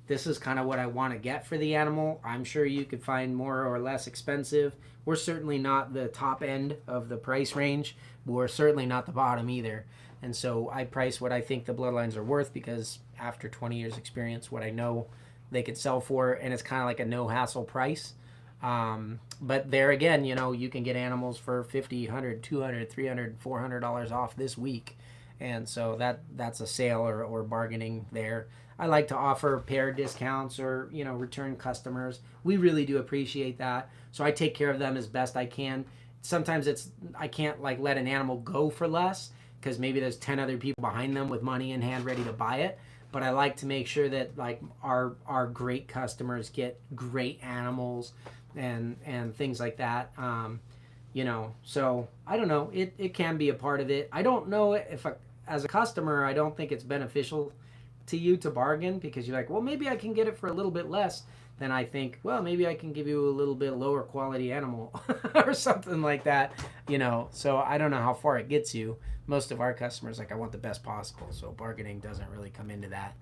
B: This is kind of what I want to get for the animal. I'm sure you could find more or less expensive. We're certainly not the top end of the price range, but we're certainly not the bottom either. And so I price what I think the bloodlines are worth, because after 20 years experience, what I know they could sell for, and it's kind of like a no hassle price. But there again, you can get animals for $50, $100, $200, $300, $400 off this week. And so that's a sale or bargaining there. I like to offer pair discounts or, return customers. We really do appreciate that. So I take care of them as best I can. Sometimes I can't let an animal go for less, because maybe there's 10 other people behind them with money in hand ready to buy it. But I like to make sure that our great customers get great animals and things like that. So I don't know. It can be a part of it. I don't know if as a customer, I don't think it's beneficial to you to bargain, because you're well, maybe I can get it for a little bit less. then I think, well, maybe I can give you a little bit lower quality animal or something like that, you know. So I don't know how far it gets you. Most of our customers, like, I want the best possible, so bargaining doesn't really come into that.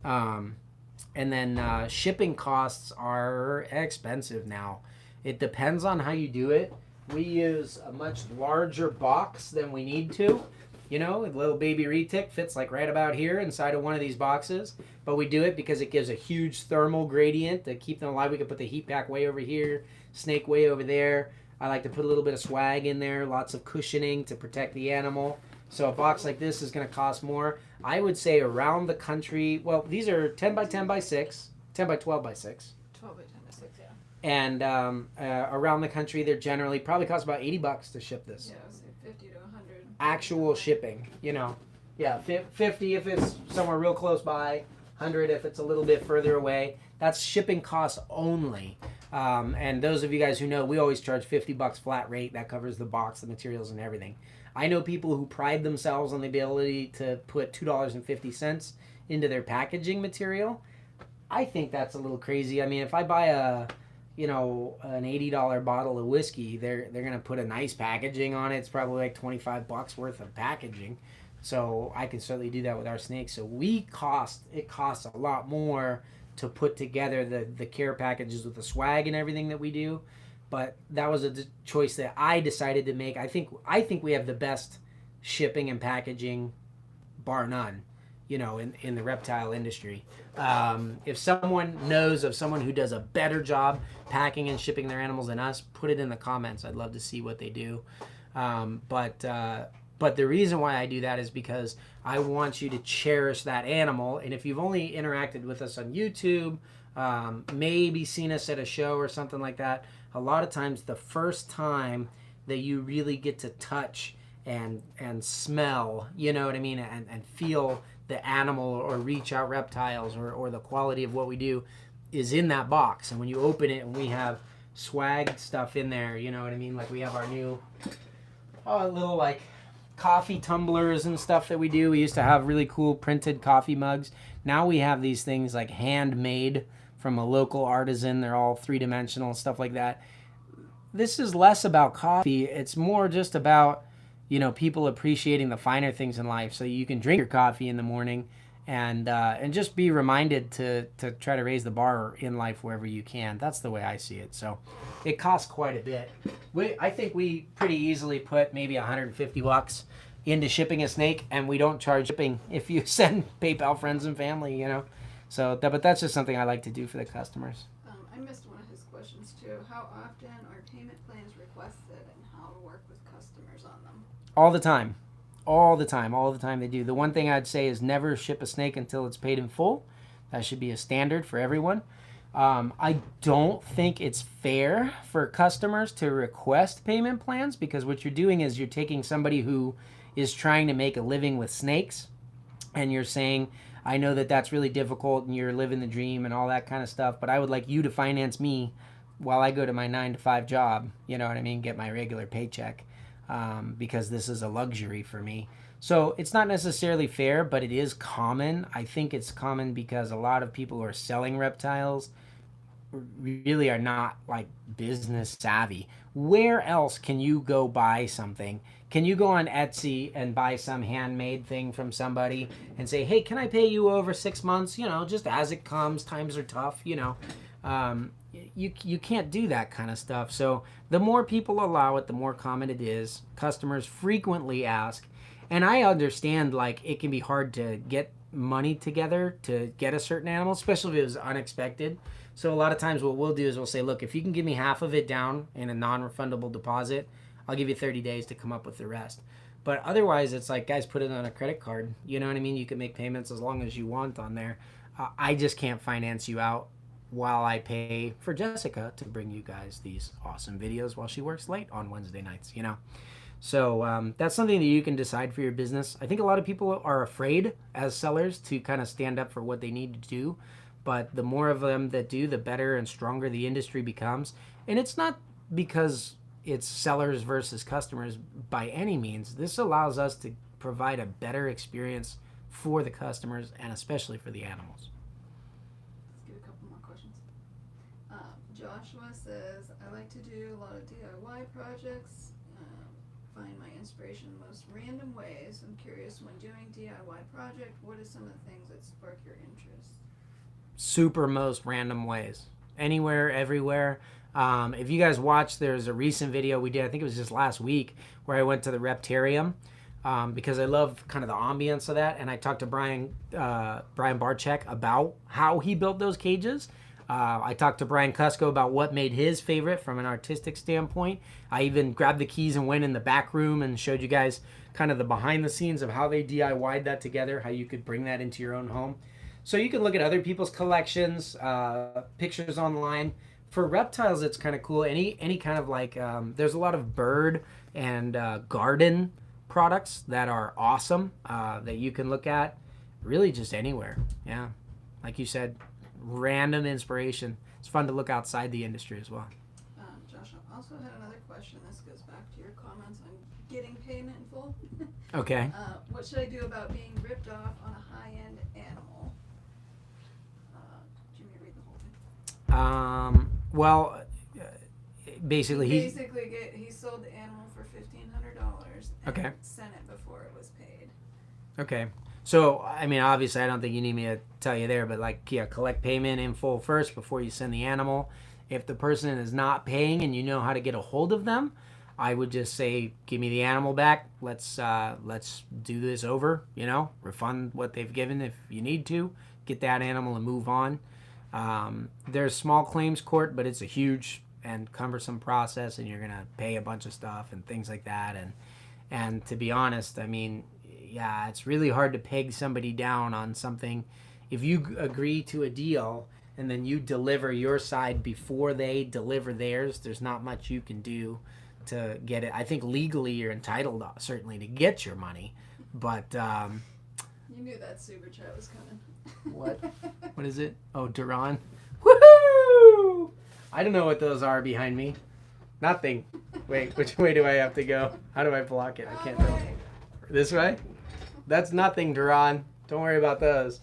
B: And then shipping costs are expensive now. It depends on how you do it. We use a much larger box than we need to. You know, a little baby retic fits like right about here inside of one of these boxes. But we do it because it gives a huge thermal gradient to keep them alive. We can put the heat pack way over here, snake way over there. I like to put a little bit of swag in there, lots of cushioning to protect the animal. So a box like this is going to cost more. I would say around the country, well, these are 10 by 10 by 6, 10 by 12 by 6.
A: 12 by 10 by 6, yeah.
B: And around the country, they're generally probably cost about $80 to ship this.
A: Yeah, say 50 to 100.
B: Actual shipping, you know. Yeah, 50 if it's somewhere real close by, 100 if it's a little bit further away. That's shipping costs only. And those of you guys who know, we always charge $50 flat rate. That covers the box, the materials, and everything. I know people who pride themselves on the ability to put $2.50 into their packaging material. I think that's a little crazy. I mean, if I buy an $80 bottle of whiskey, they're gonna put a nice packaging on it. It's probably like $25 worth of packaging. So I can certainly do that with our snakes. So it costs a lot more to put together the care packages with the swag and everything that we do. But that was a choice that I decided to make. I think we have the best shipping and packaging, bar none, you know, in the reptile industry. If someone knows of someone who does a better job packing and shipping their animals than us, put it in the comments. I'd love to see what they do. But the reason why I do that is because I want you to cherish that animal. And if you've only interacted with us on YouTube, maybe seen us at a show or something like that, a lot of times the first time that you really get to touch and smell, you know what I mean, and feel the animal or reach Out Reptiles or the quality of what we do is in that box. And when you open it and we have swag stuff in there, you know what I mean, like we have our new little like coffee tumblers and stuff that we do. We used to have really cool printed coffee mugs. Now we have these things like handmade from a local artisan. They're all three-dimensional, stuff like that. This is less about coffee. It's more just about, you know, people appreciating the finer things in life. So you can drink your coffee in the morning and just be reminded to try to raise the bar in life wherever you can. That's the way I see it. So it costs quite a bit. I think we pretty easily put maybe $150 into shipping a snake, and we don't charge shipping if you send PayPal friends and family, you know. So, but that's just something I like to do for the customers.
A: I missed one of his questions too. How often are payment plans requested, and how to work with customers on them?
B: All the time. All the time they do. The one thing I'd say is never ship a snake until it's paid in full. That should be a standard for everyone. I don't think it's fair for customers to request payment plans, because what you're doing is you're taking somebody who is trying to make a living with snakes and you're saying, I know that that's really difficult and you're living the dream and all that kind of stuff, but I would like you to finance me while I go to my 9-to-5 job, you know what I mean, get my regular paycheck, because this is a luxury for me. So it's not necessarily fair, but it is common. I think it's common because a lot of people who are selling reptiles really are not like business savvy. Where else can you go buy something? Can you go on Etsy and buy some handmade thing from somebody and say, hey, can I pay you over 6 months? You know, just as it comes. Times are tough, you know. You can't do that kind of stuff. So the more people allow it, the more common it is. Customers frequently ask. And I understand, like, it can be hard to get money together to get a certain animal, especially if it was unexpected. So a lot of times what we'll do is we'll say, look, if you can give me half of it down in a non-refundable deposit, I'll give you 30 days to come up with the rest. But otherwise, it's like, guys, put it on a credit card. You know what I mean? You can make payments as long as you want on there. I just can't finance you out while I pay for Jessica to bring you guys these awesome videos while she works late on Wednesday nights, you know? So that's something that you can decide for your business. I think a lot of people are afraid as sellers to kind of stand up for what they need to do. But the more of them that do, the better and stronger the industry becomes. And it's not because it's sellers versus customers by any means. This allows us to provide a better experience for the customers and especially for the animals.
A: Let's get a couple more questions. Joshua says, I like to do a lot of DIY projects, find my inspiration in the most random ways. I'm curious, when doing DIY project, what are some of the things that spark your interest?
B: Super most random ways. Anywhere, everywhere. If you guys watched, there's a recent video we did, I think it was just last week, where I went to the Reptarium because I love kind of the ambience of that. And I talked to Brian Barczyk about how he built those cages. I talked to Brian Kusko about what made his favorite from an artistic standpoint. I even grabbed the keys and went in the back room and showed you guys kind of the behind the scenes of how they DIY'd that together, how you could bring that into your own home. So you can look at other people's collections, pictures online. For reptiles, it's kind of cool. Any kind of like, there's a lot of bird and garden products that are awesome that you can look at really just anywhere. Yeah, like you said, random inspiration. It's fun to look outside the industry as well.
A: Josh also had another question. This goes back to your comments on getting payment in full.
B: Okay.
A: What should I do about being ripped off on a high-end animal? Do you want me to read the whole thing?
B: Well, basically
A: he sold the animal for $1,500 and
B: Okay.
A: sent it before it was paid.
B: Okay. So, I mean, obviously, I don't think you need me to tell you there, but like, yeah, collect payment in full first before you send the animal. If the person is not paying and you know how to get a hold of them, I would just say, give me the animal back. Let's do this over, refund what they've given if you need to, get that animal and move on. There's small claims court, but it's a huge and cumbersome process, and you're going to pay a bunch of stuff and things like that. And to be honest, I mean, yeah, it's really hard to peg somebody down on something. If you agree to a deal and then you deliver your side before they deliver theirs, there's not much you can do to get it. I think legally you're entitled certainly to get your money, but
A: You knew that super chat was coming.
B: what is it? Oh, Duran. Woohoo! I don't know what those are behind me. Nothing. Wait, which way do I have to go? How do I block it? I can't tell. This way? That's nothing, Duran. Don't worry about those.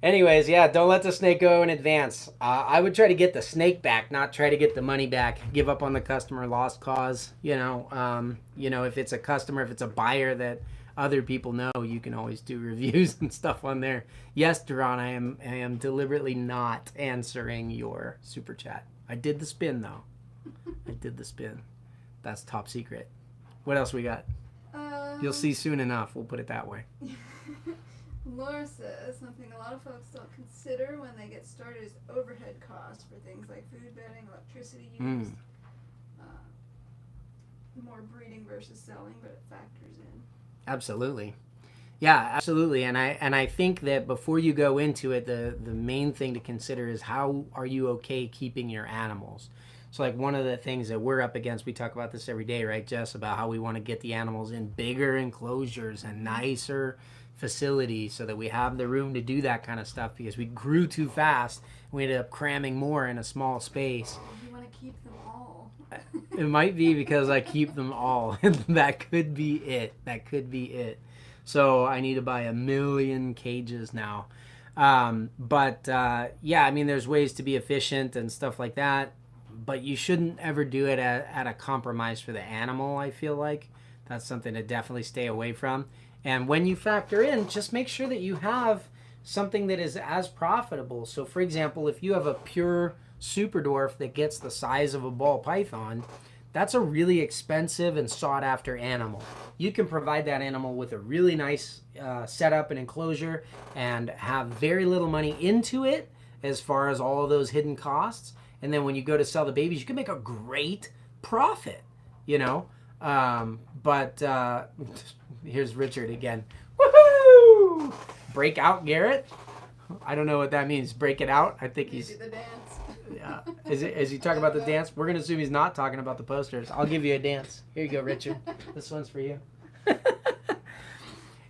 B: Anyways, yeah, don't let the snake go in advance. I would try to get the snake back, not try to get the money back. Give up on the customer lost cause. If it's a customer, if it's a buyer that other people know, you can always do reviews and stuff on there. Yes, Duran, I am deliberately not answering your super chat. I did the spin though. I did the spin. That's top secret. What else we got? You'll see soon enough. We'll put it that way.
A: Laura says something a lot of folks don't consider when they get started is overhead costs for things like food, bedding, electricity use. More breeding versus selling, but it factors in.
B: Absolutely. Yeah, absolutely. And I think that before you go into it, the main thing to consider is how are you okay keeping your animals? So like one of the things that we're up against, we talk about this every day, right, Jess, about how we want to get the animals in bigger enclosures and nicer facilities so that we have the room to do that kind of stuff because we grew too fast. We ended up cramming more in a small space.
A: You want to keep them all.
B: It might be because I keep them all. That could be it. So I need to buy 1 million cages now. Yeah, I mean, there's ways to be efficient and stuff like that. But you shouldn't ever do it at a compromise for the animal, I feel like. That's something to definitely stay away from. And when you factor in, just make sure that you have something that is as profitable. So, for example, if you have a pure super dwarf that gets the size of a ball python, that's a really expensive and sought-after animal. You can provide that animal with a really nice setup and enclosure and have very little money into it as far as all of those hidden costs. And then when you go to sell the babies, you can make a great profit, Here's Richard again. Woohoo! Break out, Garrett? I don't know what that means. Break it out? I think he's...
A: Do the dance.
B: Yeah. Is he talking about the dance? We're going to assume he's not talking about the posters. I'll give you a dance. Here you go, Richard. This one's for you.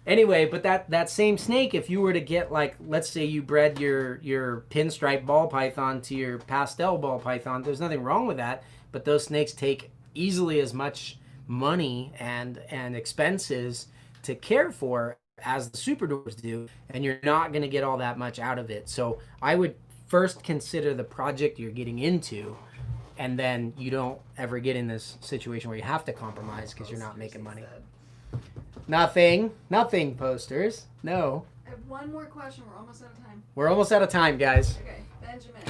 B: Anyway, but that same snake, if you were to get, like, let's say you bred your pinstripe ball python to your pastel ball python, there's nothing wrong with that, but those snakes take easily as much money and expenses to care for as the super dwarfs do, and you're not going to get all that much out of it. So I would first consider the project you're getting into, and then you don't ever get in this situation where you have to compromise because you're not making money. Nothing posters. No.
A: I have one more question. We're almost out of time.
B: We're almost out of time, guys.
A: Okay, Benjamin.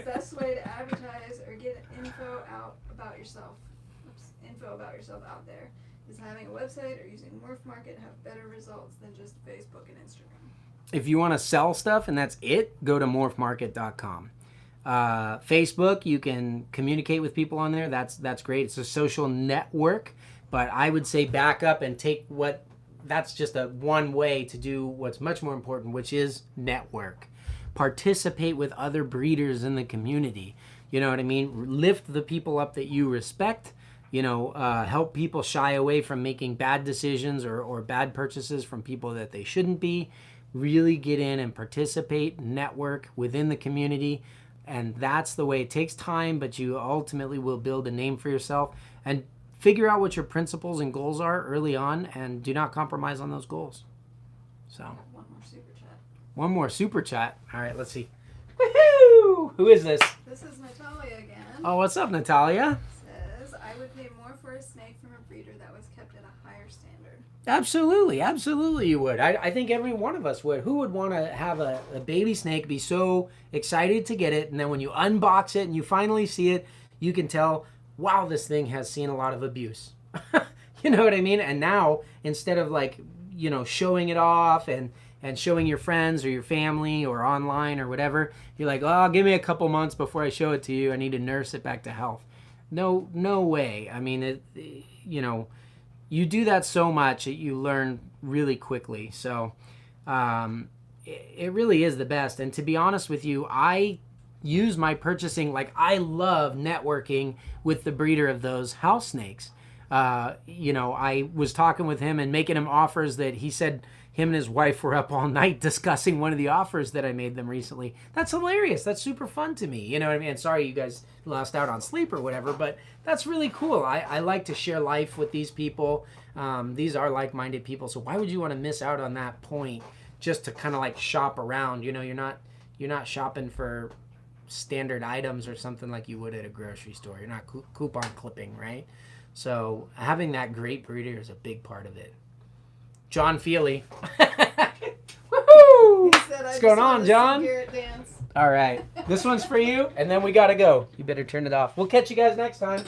A: Best way to advertise or get info about yourself out there is having a website or using Morph Market have better results than just Facebook and Instagram.
B: If you want to sell stuff and that's it, go to morphmarket.com. Facebook, you can communicate with people on there. That's great. It's a social network, but I would say back up and take that's just one way to do what's much more important, which is network. Participate with other breeders in the community. You know what I mean? Lift the people up that you respect. Help people shy away from making bad decisions or bad purchases from people that they shouldn't be. Really get in and participate, network within the community. And that's the way. It takes time, but you ultimately will build a name for yourself. And figure out what your principles and goals are early on, and do not compromise on those goals. So,
A: one more super chat.
B: One more super chat. All right, let's see. Woohoo! Who is this?
A: This is Natalia again.
B: Oh, what's up, Natalia?
A: Says, I would pay more for a snake from a breeder that was kept at a higher standard.
B: Absolutely you would. I think every one of us would. Who would want to have a baby snake, be so excited to get it, and then when you unbox it and you finally see it, you can tell, wow, this thing has seen a lot of abuse. You know what I mean? And now, instead of showing it off and showing your friends or your family or online or whatever, you're like, oh, give me a couple months before I show it to you. I need to nurse it back to health. No way. I mean, you do that so much that you learn really quickly. So it really is the best. And to be honest with you, I use my purchasing, I love networking with the breeder of those house snakes. I was talking with him and making him offers that he said him and his wife were up all night discussing one of the offers that I made them recently. That's hilarious. That's super fun to me. You know what I mean? And sorry you guys lost out on sleep or whatever, but that's really cool. I like to share life with these people. These are like-minded people. So why would you want to miss out on that point just to kind of shop around? You're not shopping for standard items or something like you would at a grocery store. You're not coupon clipping, right? So having that great breeder is a big part of it. John Feely. Woohoo! What's going on, John?
A: Dance.
B: All right. This one's for you, and then we got to go. You better turn it off. We'll catch you guys next time.